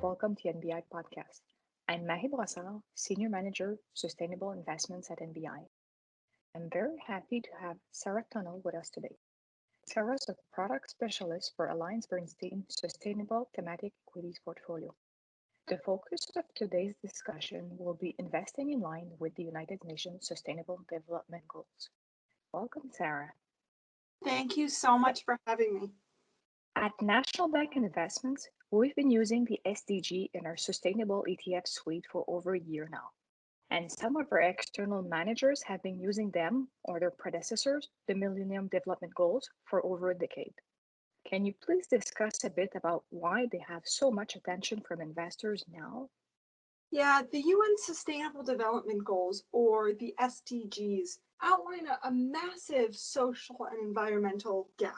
welcome to NBI Podcast. I'm Mari Brossard, Senior Manager, Sustainable Investments at NBI. I'm very happy to have Sarah Tunnell with us today. Sarah is a product specialist for Alliance Bernstein Sustainable Thematic Equities portfolio. The focus of today's discussion will be investing in line with the United Nations Sustainable Development Goals. Welcome, Sarah. Thank you so much for having me. At National Bank Investments, we've been using the SDG in our Sustainable ETF suite for over a year now. And some of our external managers have been using them or their predecessors, the Millennium Development Goals, for over a decade. Can you please discuss a bit about why they have so much attention from investors now? Yeah, the UN Sustainable Development Goals, or the SDGs, outline a massive social and environmental gap.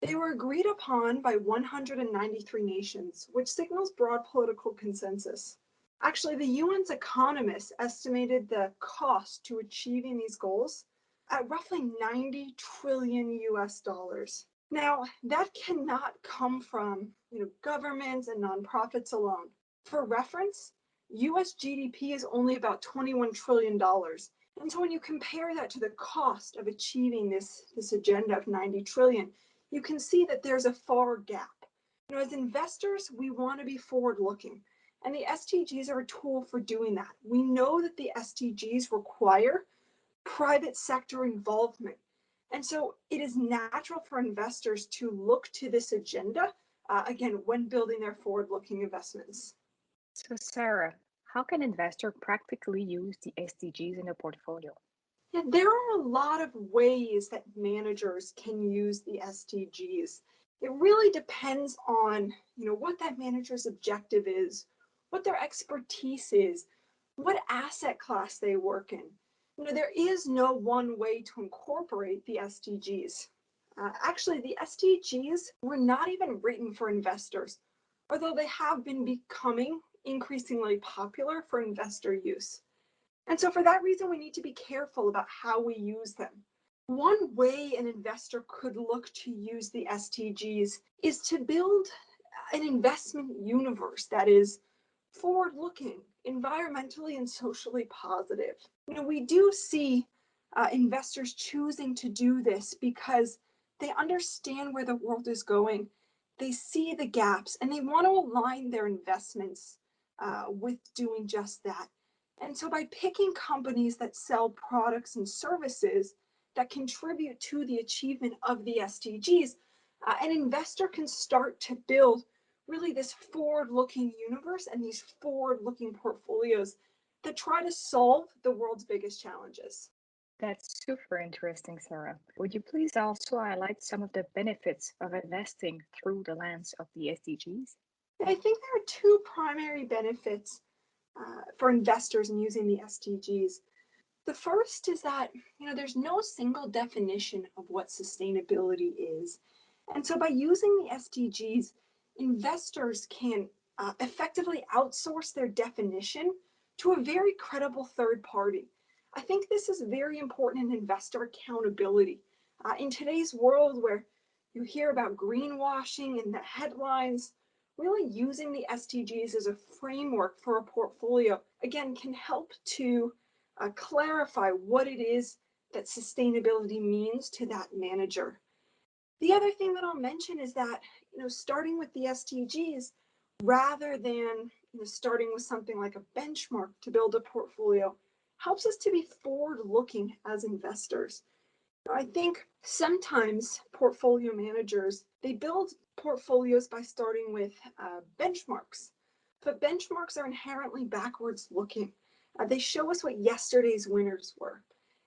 They were agreed upon by 193 nations, which signals broad political consensus. Actually, the UN's economists estimated the cost to achieving these goals at roughly 90 trillion US dollars. Now, that cannot come from governments and nonprofits alone. For reference, US GDP is only about $21 trillion. And so when you compare that to the cost of achieving this agenda of 90 trillion, you can see that there's a far gap. As investors, we want to be forward-looking, and the SDGs are a tool for doing that. We know that the SDGs require private sector involvement. And so it is natural for investors to look to this agenda, again, when building their forward-looking investments. So, Sarah, how can investors practically use the SDGs in a portfolio? Yeah, there are a lot of ways that managers can use the SDGs. It really depends on, what that manager's objective is, what their expertise is, what asset class they work in. There is no one way to incorporate the SDGs. Actually, the SDGs were not even written for investors, although they have been becoming increasingly popular for investor use. And so for that reason, we need to be careful about how we use them. One way an investor could look to use the SDGs is to build an investment universe that is forward-looking, environmentally and socially positive. We do see investors choosing to do this because they understand where the world is going. They see the gaps and they want to align their investments with doing just that. And so by picking companies that sell products and services that contribute to the achievement of the SDGs, an investor can start to build really this forward-looking universe and these forward-looking portfolios that try to solve the world's biggest challenges. That's super interesting, Sarah. Would you please also highlight some of the benefits of investing through the lens of the SDGs? I think there are two primary benefits for investors in using the SDGs. The first is that there's no single definition of what sustainability is. And so by using the SDGs, investors can effectively outsource their definition to a very credible third party. I think this is very important in investor accountability. In today's world where you hear about greenwashing in the headlines, really using the SDGs as a framework for a portfolio, again, can help to clarify what it is that sustainability means to that manager. The other thing that I'll mention is that, starting with the SDGs, rather than starting with something like a benchmark to build a portfolio, helps us to be forward-looking as investors. I think sometimes portfolio managers, they build portfolios by starting with benchmarks, but benchmarks are inherently backwards looking. They show us what yesterday's winners were.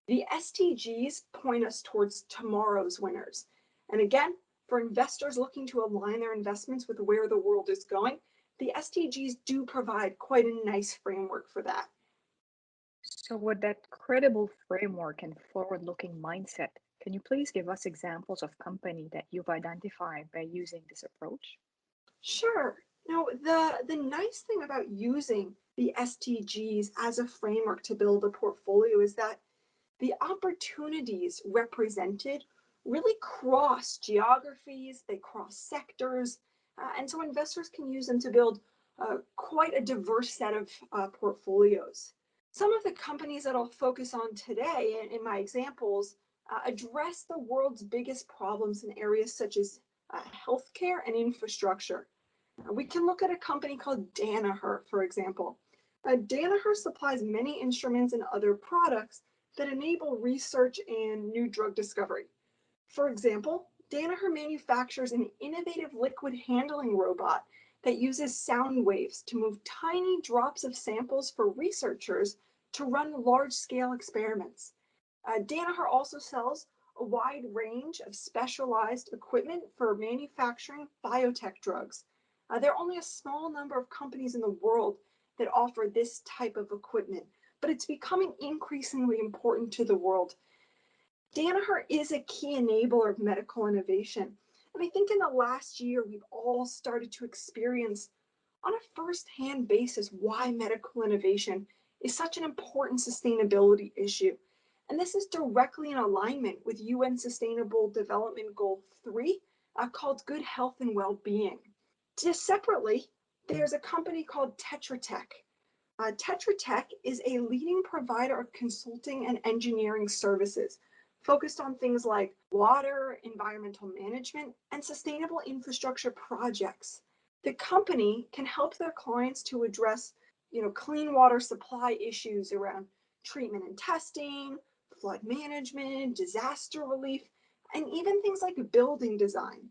The SDGs point us towards tomorrow's winners. And again, for investors looking to align their investments with where the world is going, the SDGs do provide quite a nice framework for that. So, with that credible framework and forward looking mindset, can you please give us examples of company that you've identified by using this approach? Sure. Now, the nice thing about using the SDGs as a framework to build a portfolio is that the opportunities represented really cross geographies, they cross sectors, and so investors can use them to build quite a diverse set of portfolios. Some of the companies that I'll focus on today in my examples address the world's biggest problems in areas such as healthcare and infrastructure. We can look at a company called Danaher, for example. Danaher supplies many instruments and other products that enable research and new drug discovery. For example, Danaher manufactures an innovative liquid handling robot that uses sound waves to move tiny drops of samples for researchers to run large-scale experiments. Danaher also sells a wide range of specialized equipment for manufacturing biotech drugs. There are only a small number of companies in the world that offer this type of equipment, but it's becoming increasingly important to the world. Danaher is a key enabler of medical innovation. And I think in the last year, we've all started to experience on a first-hand basis why medical innovation is such an important sustainability issue. And this is directly in alignment with UN Sustainable Development Goal 3, called Good Health and Well-Being. Just separately, there's a company called Tetra Tech. Tetra Tech is a leading provider of consulting and engineering services focused on things like water, environmental management, and sustainable infrastructure projects. The company can help their clients to address, clean water supply issues around treatment and testing, flood management, disaster relief, and even things like building design.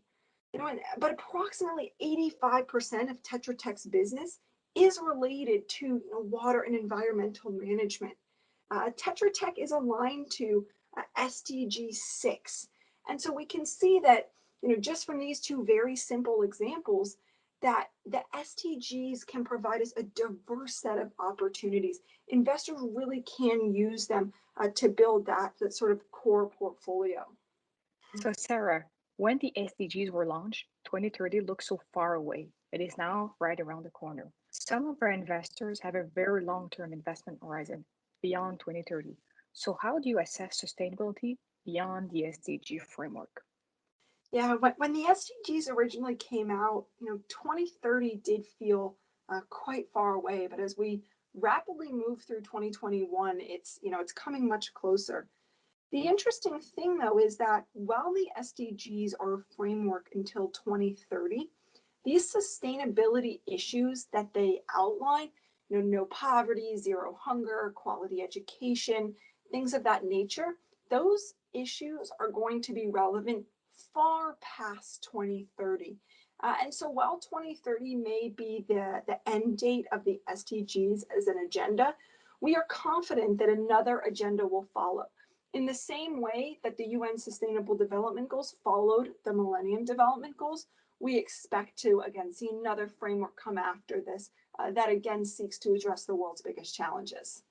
But approximately 85% of Tetra Tech's business is related to water and environmental management. Tetra Tech is aligned to SDG 6. And so we can see that, just from these two very simple examples, that the SDGs can provide us a diverse set of opportunities. Investors really can use them to build that sort of core portfolio. So, Sarah, when the SDGs were launched, 2030 looks so far away. It is now right around the corner. Some of our investors have a very long term investment horizon beyond 2030. So, how do you assess sustainability beyond the SDG framework? Yeah, when the SDGs originally came out, 2030 did feel quite far away. But as we rapidly move through 2021, it's coming much closer. The interesting thing, though, is that while the SDGs are a framework until 2030, these sustainability issues that they outline, no poverty, zero hunger, quality education, things of that nature, those issues are going to be relevant far past 2030. And so while 2030 may be the end date of the SDGs as an agenda, we are confident that another agenda will follow. In the same way that the UN Sustainable Development Goals followed the Millennium Development Goals, we expect to, again, see another framework come after this that, again, seeks to address the world's biggest challenges.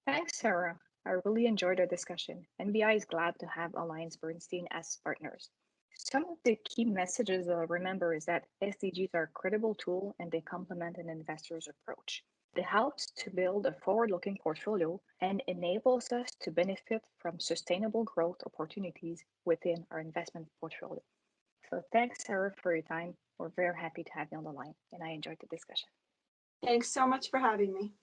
Thanks, Sarah. I really enjoyed our discussion. NBI is glad to have Alliance Bernstein as partners. Some of the key messages I'll remember is that SDGs are a credible tool and they complement an investor's approach. They help to build a forward-looking portfolio and enables us to benefit from sustainable growth opportunities within our investment portfolio. So thanks, Sarah, for your time. We're very happy to have you on the line, and I enjoyed the discussion. Thanks so much for having me.